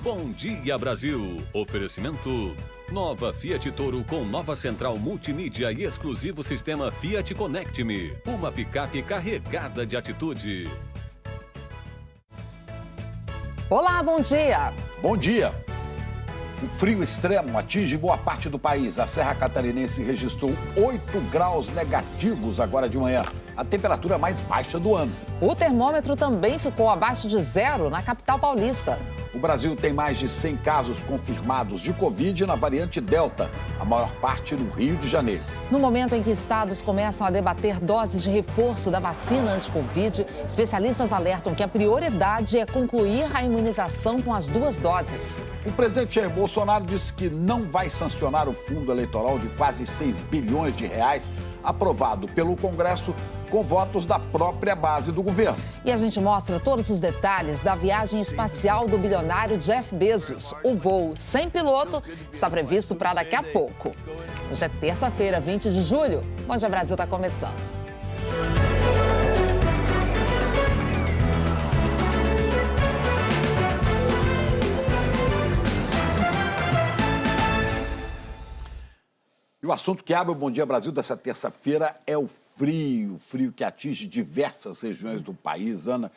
Bom dia, Brasil. Oferecimento nova Fiat Toro com nova central multimídia e exclusivo sistema Fiat Connect-me. Uma picape carregada de atitude. Olá, bom dia. Bom dia. O frio extremo atinge boa parte do país. A Serra Catarinense registrou 8 graus negativos agora de manhã, a temperatura mais baixa do ano. O termômetro também ficou abaixo de zero na capital paulista. O Brasil tem mais de 100 casos confirmados de Covid na variante Delta, a maior parte no Rio de Janeiro. No momento em que estados começam a debater doses de reforço da vacina anti-Covid, especialistas alertam que a prioridade é concluir a imunização com as 2 doses. O presidente Jair Bolsonaro disse que não vai sancionar o fundo eleitoral de quase 6 bilhões de reais aprovado pelo Congresso com votos da própria base do governo. E a gente mostra todos os detalhes da viagem espacial do bilionário Jeff Bezos. O voo sem piloto está previsto para daqui a pouco. Hoje é terça-feira, 20 de julho. Bom Dia Brasil está começando. E o assunto que abre o Bom Dia Brasil dessa terça-feira é o frio que atinge diversas regiões do país. Ana,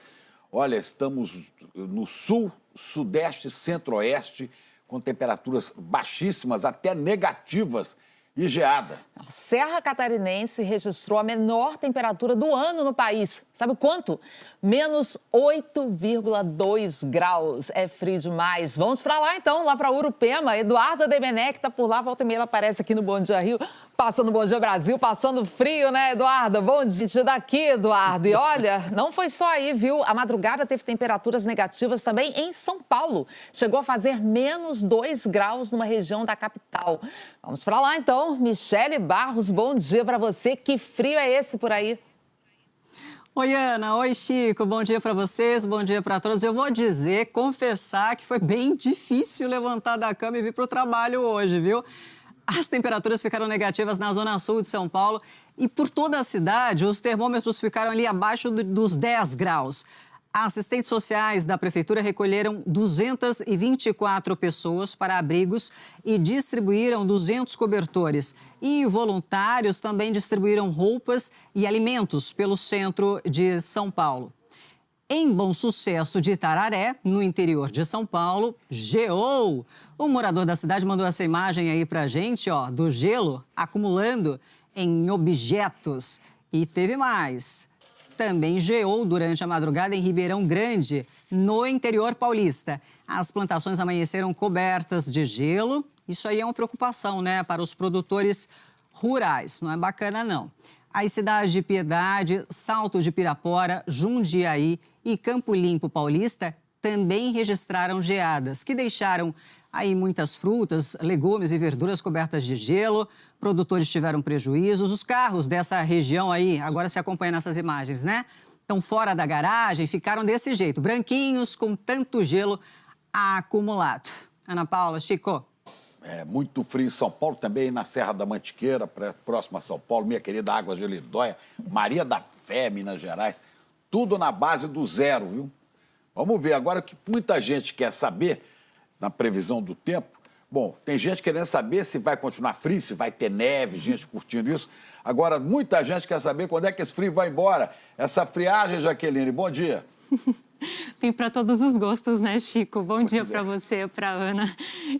olha, estamos no sul, sudeste, centro-oeste, com temperaturas baixíssimas, até negativas e geada. A Serra Catarinense registrou a menor temperatura do ano no país. Sabe quanto? Menos 8,2 graus. É frio demais. Vamos para lá, então, lá para Urupema. Eduarda Demenec está por lá. Volta e meia ela aparece aqui no Bom Dia Rio, passando Bom Dia Brasil, passando frio, né, Eduarda? Bom dia daqui, Eduardo. E olha, não foi só aí, viu? A madrugada teve temperaturas negativas também em São Paulo. Chegou a fazer menos 2 graus numa região da capital. Vamos para lá, então. Michele Barros, bom dia para você. Que frio é esse por aí? Oi, Ana. Oi, Chico. Bom dia para vocês, bom dia para todos. Eu vou confessar que foi bem difícil levantar da cama e vir para o trabalho hoje, viu? As temperaturas ficaram negativas na zona sul de São Paulo e por toda a cidade os termômetros ficaram ali abaixo dos 10 graus. Assistentes sociais da prefeitura recolheram 224 pessoas para abrigos e distribuíram 200 cobertores. E voluntários também distribuíram roupas e alimentos pelo centro de São Paulo. Em Bom Sucesso de Itararé, no interior de São Paulo, geou. O morador da cidade mandou essa imagem aí pra gente, ó, do gelo acumulando em objetos. E teve mais. Também geou durante a madrugada em Ribeirão Grande, no interior paulista. As plantações amanheceram cobertas de gelo. Isso aí é uma preocupação, né, para os produtores rurais. Não é bacana, não. As cidades de Piedade, Salto de Pirapora, Jundiaí e Campo Limpo Paulista também registraram geadas, que deixaram aí muitas frutas, legumes e verduras cobertas de gelo. Produtores tiveram prejuízos. Os carros dessa região aí, agora se acompanha nessas imagens, né? Estão fora da garagem, ficaram desse jeito, branquinhos, com tanto gelo acumulado. Ana Paula, Chico. É muito frio em São Paulo, também na Serra da Mantiqueira, próxima a São Paulo, minha querida Águas de Lindóia, Maria da Fé, Minas Gerais, tudo na base do zero, viu? Vamos ver agora o que muita gente quer saber na previsão do tempo. Bom, tem gente querendo saber se vai continuar frio, se vai ter neve, gente curtindo isso. Agora, muita gente quer saber quando é que esse frio vai embora. Essa friagem, Jaqueline, bom dia. Tem para todos os gostos, né, Chico? Bom dia para você, para Ana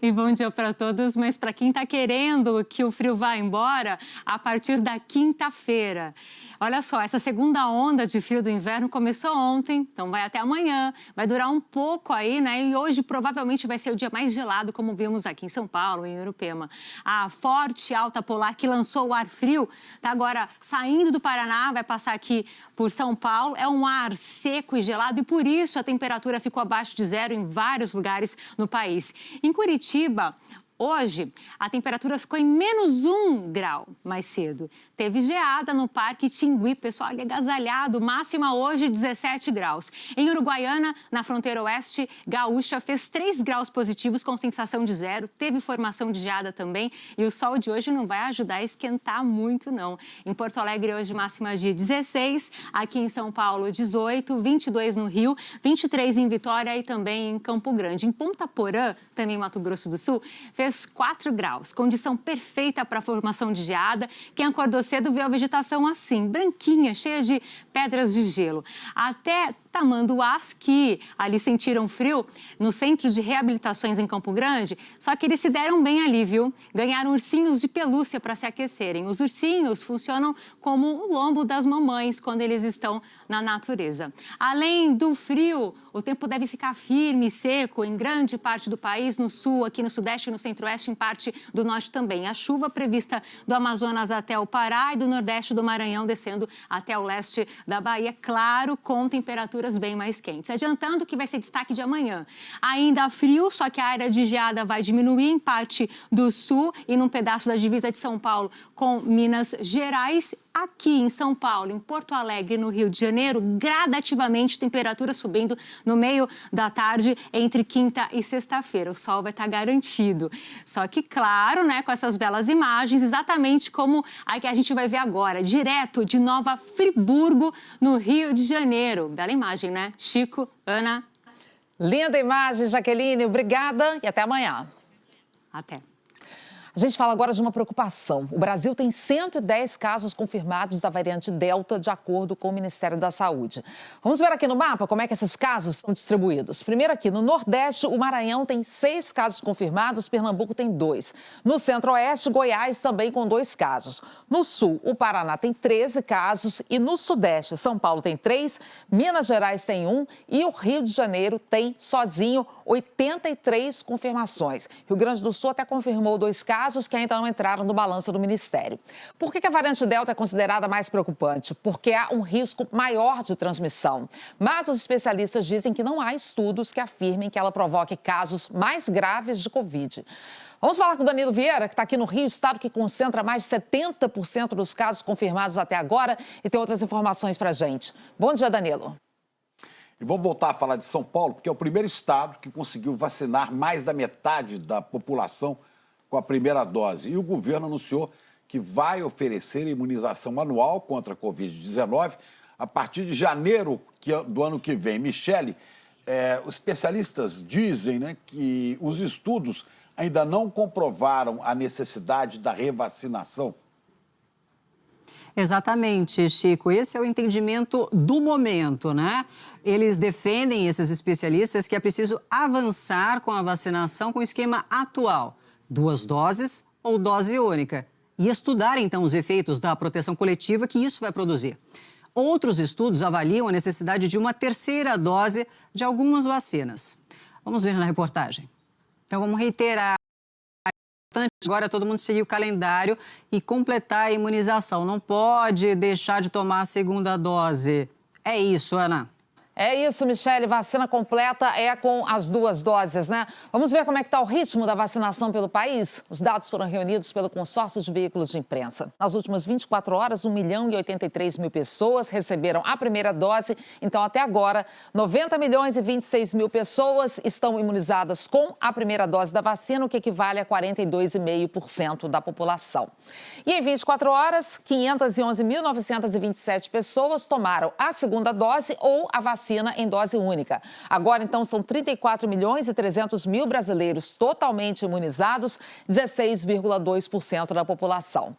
e bom dia para todos. Mas para quem está querendo que o frio vá embora, a partir da quinta-feira. Olha só, essa segunda onda de frio do inverno começou ontem, então vai até amanhã, vai durar um pouco aí, né? E hoje provavelmente vai ser o dia mais gelado, como vimos aqui em São Paulo, em Urupema. A forte alta polar que lançou o ar frio está agora saindo do Paraná, vai passar aqui por São Paulo. É um ar seco e gelado e por isso a temperatura ficou abaixo de zero em vários lugares no país. Em Curitiba, Hoje, a temperatura ficou em -1 grau mais cedo. Teve geada no Parque Tingui, pessoal ali agasalhado, máxima hoje 17 graus. Em Uruguaiana, na fronteira oeste gaúcha, fez 3 graus positivos com sensação de 0, teve formação de geada também e o sol de hoje não vai ajudar a esquentar muito, não. Em Porto Alegre, hoje, máxima de 16, aqui em São Paulo, 18, 22 no Rio, 23 em Vitória e também em Campo Grande. Em Ponta Porã, também em Mato Grosso do Sul, fez 4 graus, condição perfeita para a formação de geada. Quem acordou cedo viu a vegetação assim, branquinha, cheia de pedras de gelo. Até Tamanduás, que ali sentiram frio, no Centro de Reabilitações em Campo Grande, só que eles se deram bem ali, viu? Ganharam ursinhos de pelúcia para se aquecerem. Os ursinhos funcionam como o lombo das mamães quando eles estão na natureza. Além do frio, o tempo deve ficar firme e seco em grande parte do país, no sul, aqui no sudeste e no centro-oeste, em parte do norte também. A chuva prevista do Amazonas até o Pará e do nordeste do Maranhão, descendo até o leste da Bahia, claro, com temperaturas bem mais quentes. Adiantando que vai ser destaque de amanhã. Ainda frio, só que a área de geada vai diminuir em parte do sul e num pedaço da divisa de São Paulo com Minas Gerais. Aqui em São Paulo, em Porto Alegre e no Rio de Janeiro, gradativamente temperatura subindo no meio da tarde entre quinta e sexta-feira. O sol vai estar garantido. Só que, claro, né, com essas belas imagens, exatamente como a que a gente vai ver agora, direto de Nova Friburgo, no Rio de Janeiro. Bela imagem, né? Chico, Ana. Linda imagem, Jaqueline. Obrigada e até amanhã. Até. A gente fala agora de uma preocupação. O Brasil tem 110 casos confirmados da variante Delta, de acordo com o Ministério da Saúde. Vamos ver aqui no mapa como é que esses casos são distribuídos. Primeiro aqui no Nordeste, o Maranhão tem 6 casos confirmados, Pernambuco tem 2. No Centro-Oeste, Goiás também com 2 casos. No Sul, o Paraná tem 13 casos e no Sudeste, São Paulo tem 3, Minas Gerais tem 1 e o Rio de Janeiro tem sozinho 83 confirmações. Rio Grande do Sul até confirmou 2 casos que ainda não entraram no balanço do Ministério. Por que a variante Delta é considerada mais preocupante? Porque há um risco maior de transmissão. Mas os especialistas dizem que não há estudos que afirmem que ela provoque casos mais graves de Covid. Vamos falar com o Danilo Vieira, que está aqui no Rio, estado que concentra mais de 70% dos casos confirmados até agora e tem outras informações para a gente. Bom dia, Danilo. E vamos voltar a falar de São Paulo, porque é o primeiro estado que conseguiu vacinar mais da metade da população com a primeira dose. E o governo anunciou que vai oferecer imunização anual contra a Covid-19 a partir de janeiro do ano que vem. Michele, os especialistas dizem, né, que os estudos ainda não comprovaram a necessidade da revacinação. Exatamente, Chico. Esse é o entendimento do momento, né? Eles defendem, esses especialistas, que é preciso avançar com a vacinação com o esquema atual. 2 doses ou dose única. E estudar, então, os efeitos da proteção coletiva que isso vai produzir. Outros estudos avaliam a necessidade de uma 3ª dose de algumas vacinas. Vamos ver na reportagem. Então, vamos reiterar. Agora todo mundo seguir o calendário e completar a imunização. Não pode deixar de tomar a 2ª dose. É isso, Ana. É isso, Michele. Vacina completa é com as 2 doses, né? Vamos ver como é que está o ritmo da vacinação pelo país? Os dados foram reunidos pelo consórcio de veículos de imprensa. Nas últimas 24 horas, 1.083.000 pessoas receberam a primeira dose. Então, até agora, 90.026.000 pessoas estão imunizadas com a primeira dose da vacina, o que equivale a 42,5% da população. E em 24 horas, 511.927 pessoas tomaram a 2ª dose ou a vacina em dose única. Agora, então, são 34.300.000 brasileiros totalmente imunizados, 16,2% da população.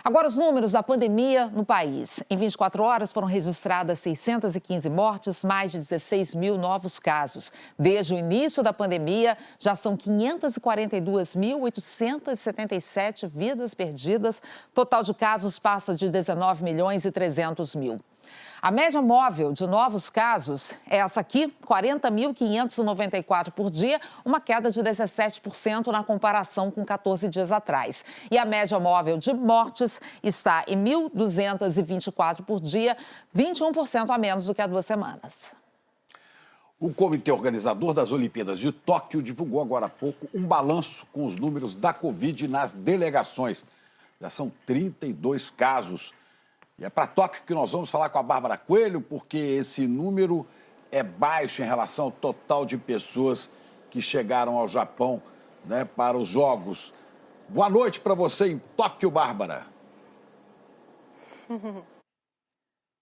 Agora, os números da pandemia no país. Em 24 horas foram registradas 615 mortes, mais de 16 mil novos casos. Desde o início da pandemia, já são 542.877 vidas perdidas. Total de casos passa de 19.300.000. A média móvel de novos casos é essa aqui, 40.594 por dia, uma queda de 17% na comparação com 14 dias atrás. E a média móvel de mortes está em 1.224 por dia, 21% a menos do que há 2 semanas. O comitê organizador das Olimpíadas de Tóquio divulgou agora há pouco um balanço com os números da Covid nas delegações. Já são 32 casos. E é para Tóquio que nós vamos falar com a Bárbara Coelho, porque esse número é baixo em relação ao total de pessoas que chegaram ao Japão, né, para os Jogos. Boa noite para você em Tóquio, Bárbara.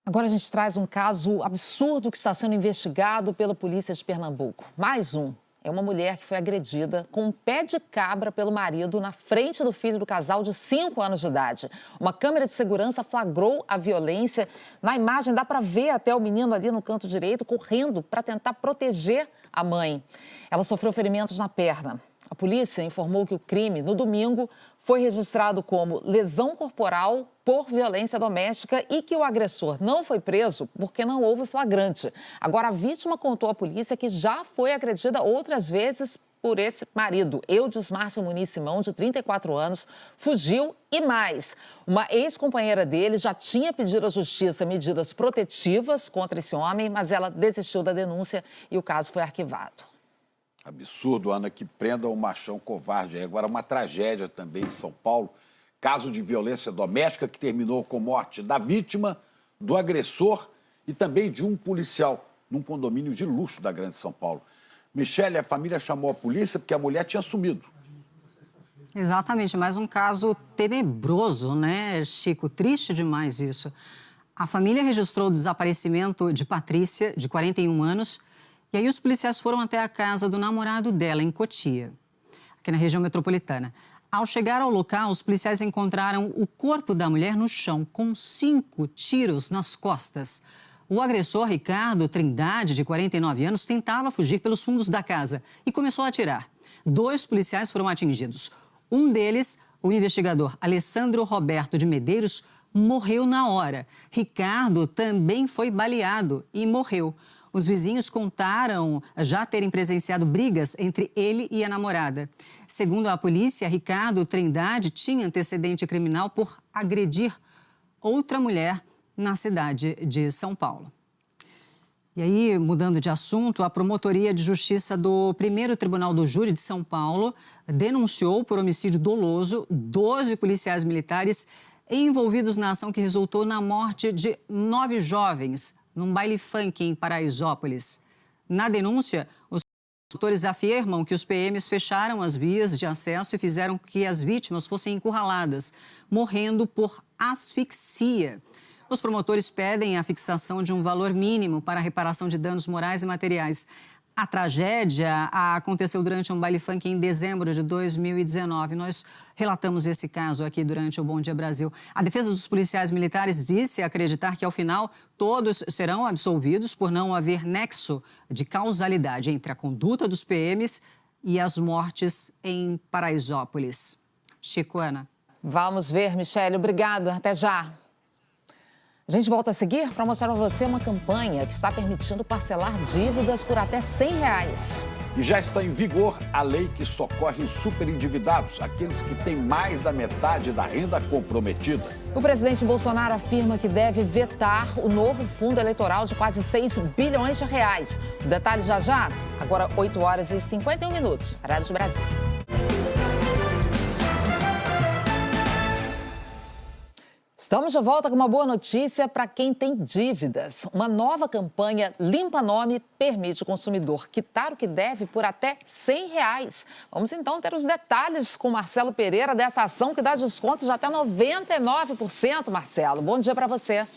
Agora a gente traz um caso absurdo que está sendo investigado pela polícia de Pernambuco. Mais um. É uma mulher que foi agredida com um pé de cabra pelo marido na frente do filho do casal de 5 anos de idade. Uma câmera de segurança flagrou a violência. Na imagem dá para ver até o menino ali no canto direito correndo para tentar proteger a mãe. Ela sofreu ferimentos na perna. A polícia informou que o crime, no domingo, foi registrado como lesão corporal por violência doméstica e que o agressor não foi preso porque não houve flagrante. Agora, a vítima contou à polícia que já foi agredida outras vezes por esse marido. Eudes Márcio Muniz Simão, de 34 anos, fugiu e mais. Uma ex-companheira dele já tinha pedido à justiça medidas protetivas contra esse homem, mas ela desistiu da denúncia e o caso foi arquivado. Absurdo, Ana, que prenda um machão covarde. Agora, uma tragédia também em São Paulo. Caso de violência doméstica que terminou com morte da vítima, do agressor e também de um policial num condomínio de luxo da Grande São Paulo. Michele, a família chamou a polícia porque a mulher tinha sumido. Exatamente, mais um caso tenebroso, né, Chico? Triste demais isso. A família registrou o desaparecimento de Patrícia, de 41 anos, e aí os policiais foram até a casa do namorado dela, em Cotia, aqui na região metropolitana. Ao chegar ao local, os policiais encontraram o corpo da mulher no chão, com 5 tiros nas costas. O agressor, Ricardo Trindade, de 49 anos, tentava fugir pelos fundos da casa e começou a atirar. 2 policiais foram atingidos. Um deles, o investigador Alessandro Roberto de Medeiros, morreu na hora. Ricardo também foi baleado e morreu. Os vizinhos contaram já terem presenciado brigas entre ele e a namorada. Segundo a polícia, Ricardo Trindade tinha antecedente criminal por agredir outra mulher na cidade de São Paulo. E aí, mudando de assunto, a Promotoria de Justiça do Primeiro Tribunal do Júri de São Paulo denunciou por homicídio doloso 12 policiais militares envolvidos na ação que resultou na morte de 9 jovens num baile funk em Paraisópolis. Na denúncia, os autores afirmam que os PMs fecharam as vias de acesso e fizeram que as vítimas fossem encurraladas, morrendo por asfixia. Os promotores pedem a fixação de um valor mínimo para a reparação de danos morais e materiais. A tragédia aconteceu durante um baile funk em dezembro de 2019. Nós relatamos esse caso aqui durante o Bom Dia Brasil. A defesa dos policiais militares disse acreditar que, ao final, todos serão absolvidos por não haver nexo de causalidade entre a conduta dos PMs e as mortes em Paraisópolis. Chico, Ana. Vamos ver, Michele. Obrigada. Até já. A gente volta a seguir para mostrar para você uma campanha que está permitindo parcelar dívidas por até R$100. E já está em vigor a lei que socorre os superendividados, aqueles que têm mais da metade da renda comprometida. O presidente Bolsonaro afirma que deve vetar o novo fundo eleitoral de quase R$6 bilhões. Os detalhes já já, agora 8h51, horário de Brasília. Estamos de volta com uma boa notícia para quem tem dívidas. Uma nova campanha Limpa Nome permite o consumidor quitar o que deve por até R$100. Vamos então ter os detalhes com Marcelo Pereira dessa ação que dá descontos de até 99%. Marcelo, bom dia para você.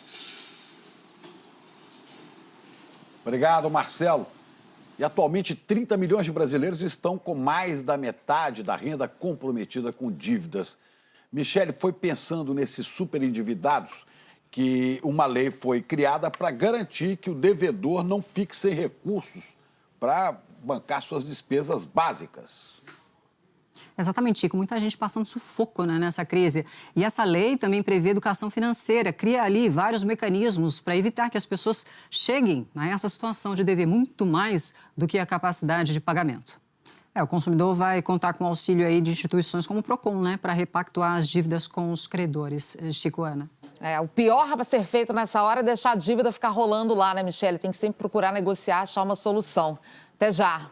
Obrigado, Marcelo. E atualmente 30 milhões de brasileiros estão com mais da metade da renda comprometida com dívidas. Michele, foi pensando nesses superendividados que uma lei foi criada para garantir que o devedor não fique sem recursos para bancar suas despesas básicas. Exatamente, Chico. Muita gente passando sufoco, né, nessa crise. E essa lei também prevê educação financeira, cria ali vários mecanismos para evitar que as pessoas cheguem a essa situação de dever muito mais do que a capacidade de pagamento. O consumidor vai contar com auxílio aí de instituições como o PROCON, né, para repactuar as dívidas com os credores. Chico, Ana. O pior para ser feito nessa hora é deixar a dívida ficar rolando lá, né, Michele? Tem que sempre procurar negociar, achar uma solução. Até já.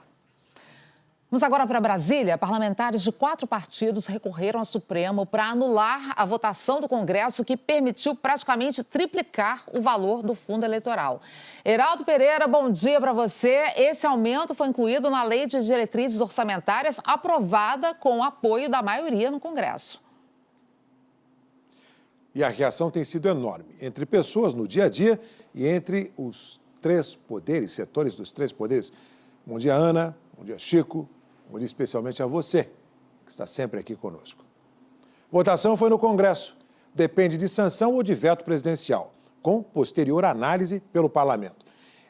Vamos agora para Brasília. Parlamentares de 4 partidos recorreram ao Supremo para anular a votação do Congresso que permitiu praticamente triplicar o valor do fundo eleitoral. Heraldo Pereira, bom dia para você. Esse aumento foi incluído na Lei de Diretrizes Orçamentárias, aprovada com o apoio da maioria no Congresso. E a reação tem sido enorme entre pessoas no dia a dia e entre os 3 poderes, setores dos 3 poderes. Bom dia, Ana. Bom dia, Chico. Bom dia especialmente a você, que está sempre aqui conosco. Votação foi no Congresso. Depende de sanção ou de veto presidencial, com posterior análise pelo Parlamento.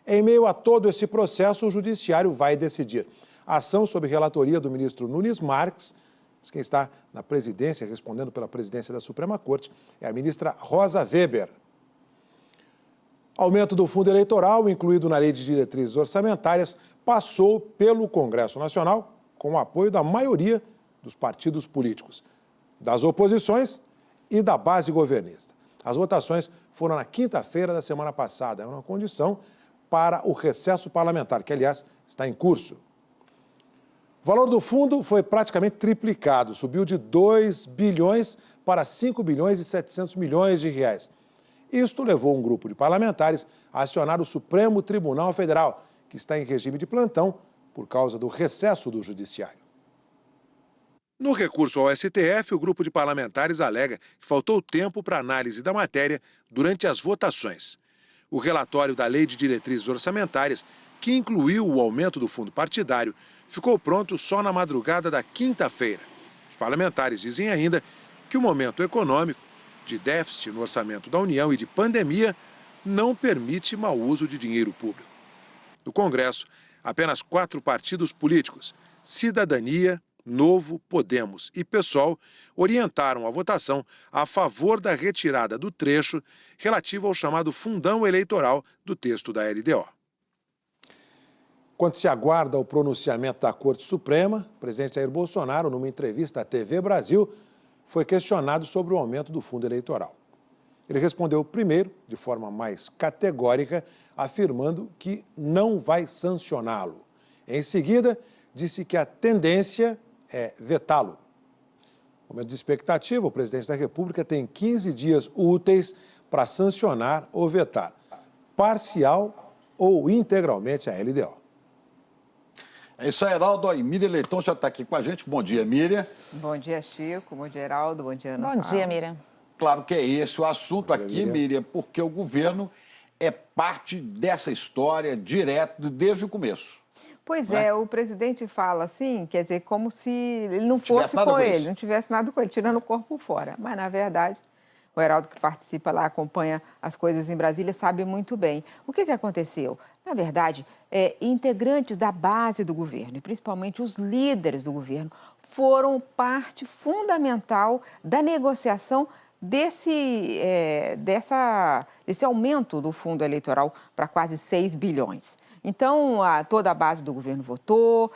Em meio a todo esse processo, o Judiciário vai decidir. A ação sob relatoria do ministro Nunes Marques, quem está na presidência, respondendo pela presidência da Suprema Corte, é a ministra Rosa Weber. Aumento do fundo eleitoral, incluído na Lei de Diretrizes Orçamentárias, passou pelo Congresso Nacional com o apoio da maioria dos partidos políticos, das oposições e da base governista. As votações foram na quinta-feira da semana passada, é uma condição para o recesso parlamentar, que, aliás, está em curso. O valor do fundo foi praticamente triplicado, subiu de 2 bilhões para 5 bilhões e 700 milhões de reais. Isto levou um grupo de parlamentares a acionar o Supremo Tribunal Federal, que está em regime de plantão por causa do recesso do Judiciário. No recurso ao STF, o grupo de parlamentares alega que faltou tempo para análise da matéria durante as votações. O relatório da Lei de Diretrizes Orçamentárias, que incluiu o aumento do fundo partidário, ficou pronto só na madrugada da quinta-feira. Os parlamentares dizem ainda que o momento econômico, de déficit no orçamento da União e de pandemia, não permite mau uso de dinheiro público. No Congresso, apenas 4 partidos políticos, Cidadania, Novo, Podemos e PSOL, orientaram a votação a favor da retirada do trecho relativo ao chamado fundão eleitoral do texto da LDO. Enquanto se aguarda o pronunciamento da Corte Suprema, o presidente Jair Bolsonaro, numa entrevista à TV Brasil, foi questionado sobre o aumento do fundo eleitoral. Ele respondeu primeiro, de forma mais categórica, afirmando que não vai sancioná-lo. Em seguida, disse que a tendência é vetá-lo. No momento de expectativa, o presidente da República tem 15 dias úteis para sancionar ou vetar, parcial ou integralmente, a LDO. É isso aí, Heraldo. E Miriam Leitão já está aqui com a gente. Bom dia, Miriam. Bom dia, Chico. Bom dia, Heraldo. Bom dia, Ana Bom dia, Miriam. Claro que é esse o assunto aqui, Miriam, porque o governo é parte dessa história direto desde o começo. Pois é, o presidente fala assim, quer dizer, como se ele não fosse com ele, não tivesse nada com ele, tirando o corpo fora. Mas, na verdade, o Heraldo, que participa lá, acompanha as coisas em Brasília, sabe muito bem. O que aconteceu? Na verdade, integrantes da base do governo, e principalmente os líderes do governo, foram parte fundamental da negociação desse aumento do fundo eleitoral para quase 6 bilhões. Então, toda a base do governo votou,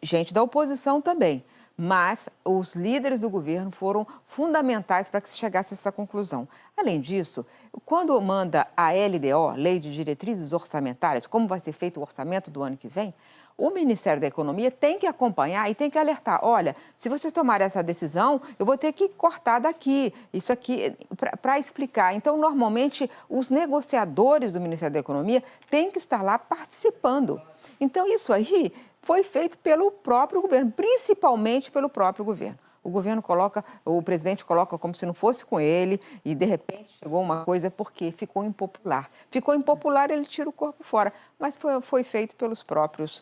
gente da oposição também. Mas os líderes do governo foram fundamentais para que se chegasse a essa conclusão. Além disso, quando manda a LDO, Lei de Diretrizes Orçamentárias, como vai ser feito o orçamento do ano que vem, o Ministério da Economia tem que acompanhar e tem que alertar. Olha, se vocês tomarem essa decisão, eu vou ter que cortar daqui, isso aqui, para explicar. Então, normalmente, os negociadores do Ministério da Economia têm que estar lá participando. Então, isso aí foi feito pelo próprio governo, principalmente pelo próprio governo. O presidente coloca como se não fosse com ele e, de repente, chegou uma coisa porque ficou impopular. Ficou impopular, ele tira o corpo fora. Mas foi feito pelos próprios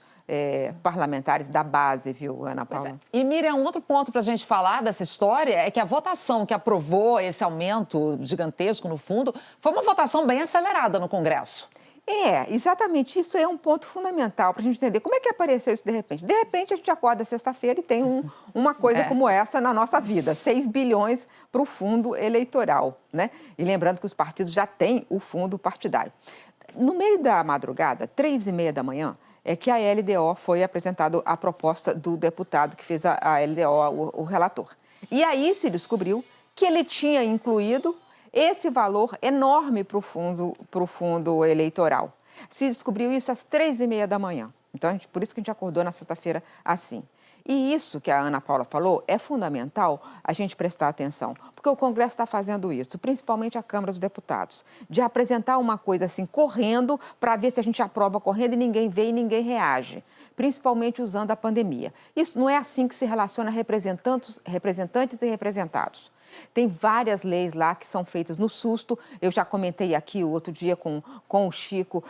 parlamentares da base, viu, Ana Paula? E, Miriam, um outro ponto para a gente falar dessa história é que a votação que aprovou esse aumento gigantesco no fundo foi uma votação bem acelerada no Congresso. Exatamente. Isso é um ponto fundamental para a gente entender como é que apareceu isso de repente. De repente, a gente acorda sexta-feira e tem uma coisa como essa na nossa vida. 6 bilhões para o fundo eleitoral, né? E lembrando que os partidos já têm o fundo partidário. No meio da madrugada, 3h30 da manhã, é que a LDO foi apresentada a proposta do deputado que fez a LDO, o relator. E aí se descobriu que ele tinha incluído esse valor enorme para o fundo eleitoral. Se descobriu isso às 3h30 da manhã. Então, por isso que a gente acordou na sexta-feira assim. E isso que a Ana Paula falou é fundamental a gente prestar atenção, porque o Congresso está fazendo isso, principalmente a Câmara dos Deputados, de apresentar uma coisa assim, correndo, para ver se a gente aprova correndo e ninguém vê e ninguém reage, principalmente usando a pandemia. Isso não é assim que se relaciona representantes e representados. Tem várias leis lá que são feitas no susto. Eu já comentei aqui o outro dia com o Chico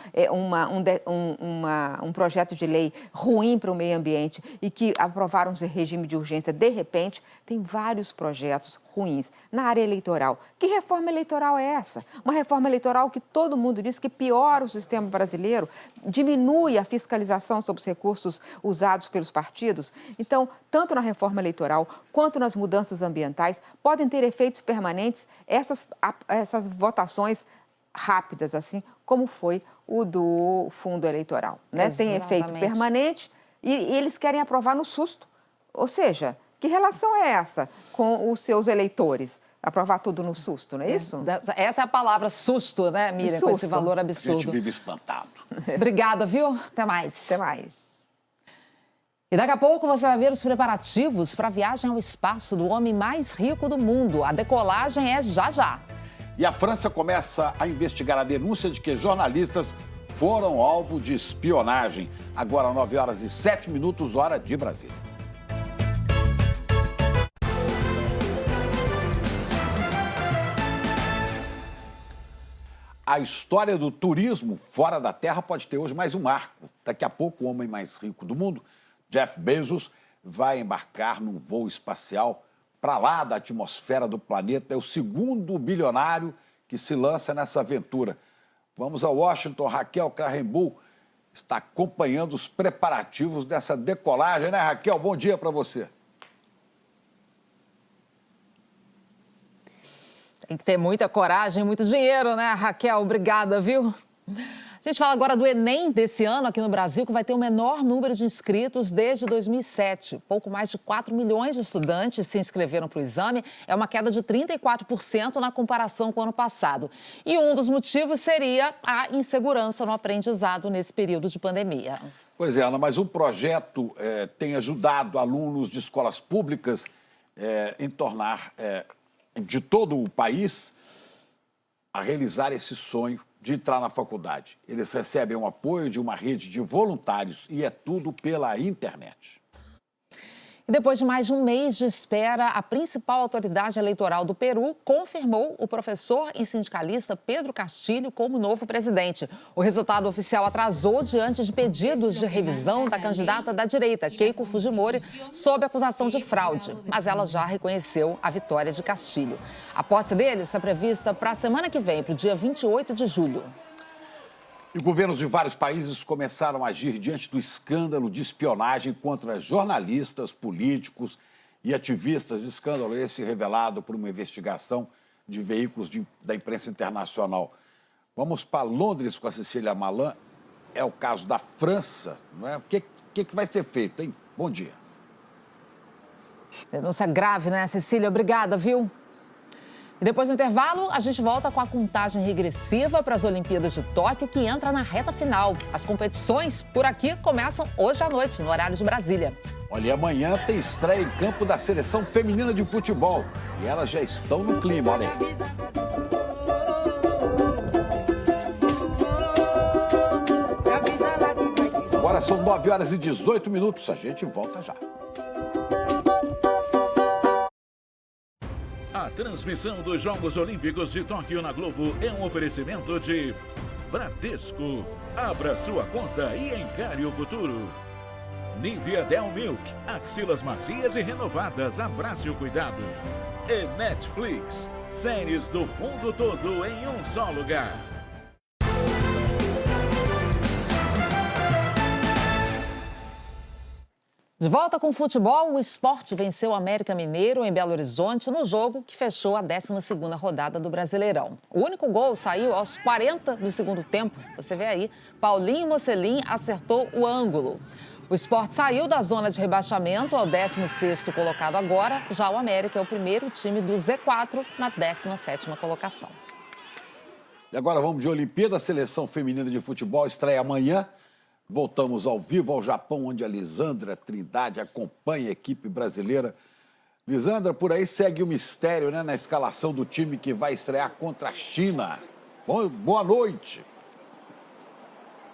um projeto de lei ruim para o meio ambiente e que aprovaram um regime de urgência de repente. Tem vários projetos ruins na área eleitoral. Que reforma eleitoral é essa? Uma reforma eleitoral que todo mundo diz que piora o sistema brasileiro, diminui a fiscalização sobre os recursos usados pelos partidos. Então, tanto na reforma eleitoral quanto nas mudanças ambientais, podem ter efeitos permanentes essas votações rápidas, assim como foi o do fundo eleitoral, né? Tem efeito permanente e eles querem aprovar no susto. Ou seja, que relação é essa com os seus eleitores? Aprovar tudo no susto, não é isso? Essa é a palavra susto, né, Miriam? Com esse valor absurdo. A gente vive espantado. Obrigada, viu? Até mais. Até mais. E daqui a pouco você vai ver os preparativos para a viagem ao espaço do homem mais rico do mundo. A decolagem é já já. E a França começa a investigar a denúncia de que jornalistas foram alvo de espionagem. Agora, 9h07, hora de Brasília. A história do turismo fora da Terra pode ter hoje mais um marco. Daqui a pouco, o homem mais rico do mundo, Jeff Bezos, vai embarcar num voo espacial para lá da atmosfera do planeta. É o segundo bilionário que se lança nessa aventura. Vamos a Washington. Raquel Krahenbuhl está acompanhando os preparativos dessa decolagem, né, Raquel? Bom dia para você. Tem que ter muita coragem, muito dinheiro, né, Raquel? Obrigada, viu? A gente fala agora do Enem desse ano aqui no Brasil, que vai ter o menor número de inscritos desde 2007. Pouco mais de 4 milhões de estudantes se inscreveram para o exame. É uma queda de 34% na comparação com o ano passado. E um dos motivos seria a insegurança no aprendizado nesse período de pandemia. Pois é, Ana, mas o projeto tem ajudado alunos de escolas públicas em tornar, de todo o país, a realizar esse sonho de entrar na faculdade. Eles recebem o apoio de uma rede de voluntários e é tudo pela internet. E depois de mais de um mês de espera, a principal autoridade eleitoral do Peru confirmou o professor e sindicalista Pedro Castilho como novo presidente. O resultado oficial atrasou diante de pedidos de revisão da candidata da direita, Keiko Fujimori, sob acusação de fraude. Mas ela já reconheceu a vitória de Castilho. A posse dele está prevista para a semana que vem, para o dia 28 de julho. E governos de vários países começaram a agir diante do escândalo de espionagem contra jornalistas, políticos e ativistas. Escândalo esse revelado por uma investigação de veículos da imprensa internacional. Vamos para Londres com a Cecília Malan. É o caso da França, não é? O que vai ser feito, hein? Bom dia. Denúncia grave, né, Cecília? Obrigada, viu? E depois do intervalo, a gente volta com a contagem regressiva para as Olimpíadas de Tóquio, que entra na reta final. As competições por aqui começam hoje à noite, no horário de Brasília. Olha, amanhã tem estreia em campo da seleção feminina de futebol. E elas já estão no clima, olha aí. Agora são 9h18. A gente volta já. A transmissão dos Jogos Olímpicos de Tóquio na Globo é um oferecimento de Bradesco. Abra sua conta e encare o futuro. Nivea Del Milk, axilas macias e renovadas, abrace o cuidado. E Netflix, séries do mundo todo em um só lugar. De volta com o futebol, o Sport venceu o América Mineiro em Belo Horizonte no jogo que fechou a 12ª rodada do Brasileirão. O único gol saiu aos 40 do segundo tempo. Você vê aí, Paulinho Mocelin acertou o ângulo. O Sport saiu da zona de rebaixamento ao 16º colocado agora. Já o América é o primeiro time do Z4 na 17ª colocação. E agora vamos de Olimpíada. A seleção feminina de futebol estreia amanhã. Voltamos ao vivo ao Japão, onde a Lisandra Trindade acompanha a equipe brasileira. Lisandra, por aí segue o mistério, né, na escalação do time que vai estrear contra a China. Boa noite.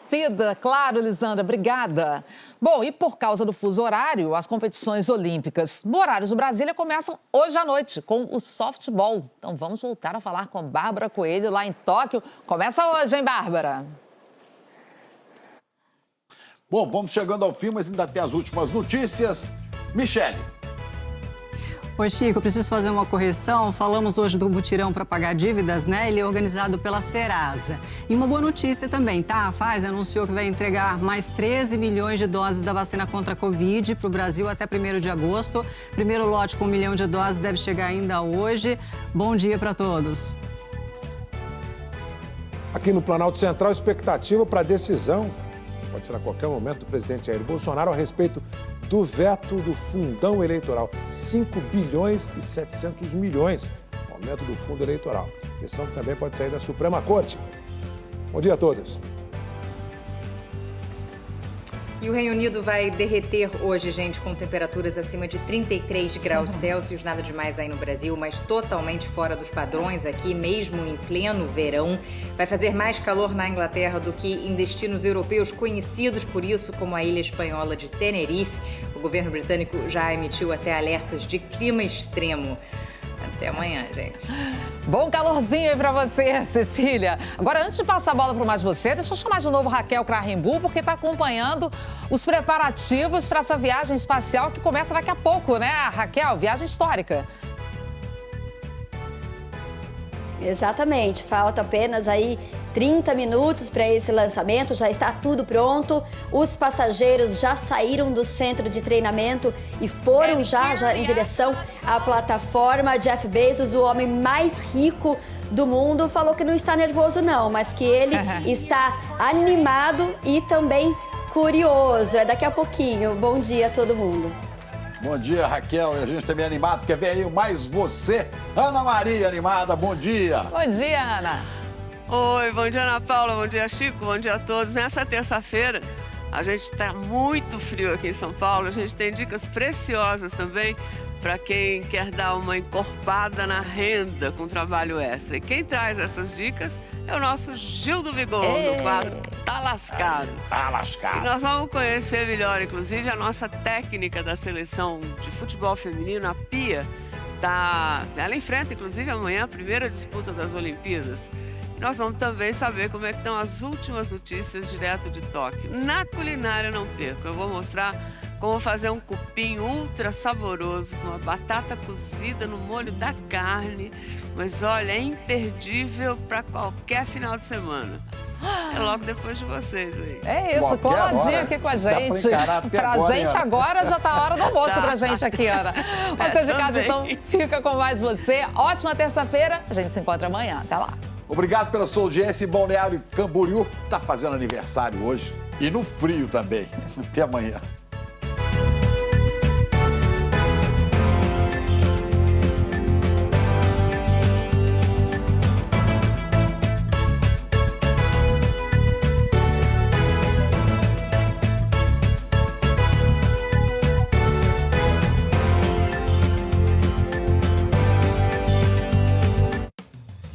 Cida, claro, Lisandra, obrigada. Bom, e por causa do fuso horário, as competições olímpicas no horário de Brasília começam hoje à noite com o softball. Então vamos voltar a falar com Bárbara Coelho lá em Tóquio. Começa hoje, hein, Bárbara? Bom, vamos chegando ao fim, mas ainda tem as últimas notícias. Michele. Oi, Chico, preciso fazer uma correção. Falamos hoje do mutirão para pagar dívidas, né? Ele é organizado pela Serasa. E uma boa notícia também, tá? A Pfizer anunciou que vai entregar mais 13 milhões de doses da vacina contra a Covid para o Brasil até 1º de agosto. Primeiro lote com 1 milhão de doses deve chegar ainda hoje. Bom dia para todos. Aqui no Planalto Central, expectativa para a decisão, pode ser a qualquer momento, do presidente Jair Bolsonaro a respeito do veto do fundão eleitoral. 5 bilhões e 700 milhões, aumento do fundo eleitoral. Decisão que também pode sair da Suprema Corte. Bom dia a todos. E o Reino Unido vai derreter hoje, gente, com temperaturas acima de 33 graus Celsius. Nada demais aí no Brasil, mas totalmente fora dos padrões aqui, mesmo em pleno verão. Vai fazer mais calor na Inglaterra do que em destinos europeus conhecidos por isso, como a ilha espanhola de Tenerife. O governo britânico já emitiu até alertas de clima extremo. Até amanhã, gente. Bom calorzinho aí pra você, Cecília. Agora, antes de passar a bola pro Mais Você, deixa eu chamar de novo Raquel Krahenbuhl, porque tá acompanhando os preparativos para essa viagem espacial que começa daqui a pouco, né, Raquel? Viagem histórica. Exatamente, falta apenas aí 30 minutos para esse lançamento, já está tudo pronto. Os passageiros já saíram do centro de treinamento e foram já em direção à plataforma. Jeff Bezos, o homem mais rico do mundo, falou que não está nervoso não, mas que ele está animado e também curioso. É daqui a pouquinho. Bom dia a todo mundo. Bom dia, Raquel. E a gente também é animado, porque vem aí o Mais Você. Ana Maria, animada. Bom dia. Bom dia, Ana. Oi, bom dia, Ana Paula, bom dia, Chico, bom dia a todos. Nessa terça-feira, a gente está muito frio aqui em São Paulo, a gente tem dicas preciosas também para quem quer dar uma encorpada na renda com trabalho extra. E quem traz essas dicas é o nosso Gil do Vigor, no quadro Tá Lascado. Tá lascado. E nós vamos conhecer melhor, inclusive, a nossa técnica da seleção de futebol feminino, a Pia. Ela enfrenta, inclusive, amanhã a primeira disputa das Olimpíadas. Nós vamos também saber como é que estão as últimas notícias direto de Tóquio. Na culinária não perco, eu vou mostrar como fazer um cupim ultra saboroso com a batata cozida no molho da carne. Mas olha, é imperdível para qualquer final de semana. É logo depois de vocês aí. É isso, coladinho aqui com a gente. Pra gente agora já tá a hora do almoço pra gente aqui, Ana. Você de casa, então, fica com Mais Você. Ótima terça-feira, a gente se encontra amanhã. Até lá. Obrigado pela sua audiência. Balneário Camboriú está fazendo aniversário hoje. E no frio também. Até amanhã.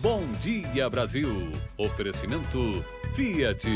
Bom Dia Brasil. Oferecimento Fiat.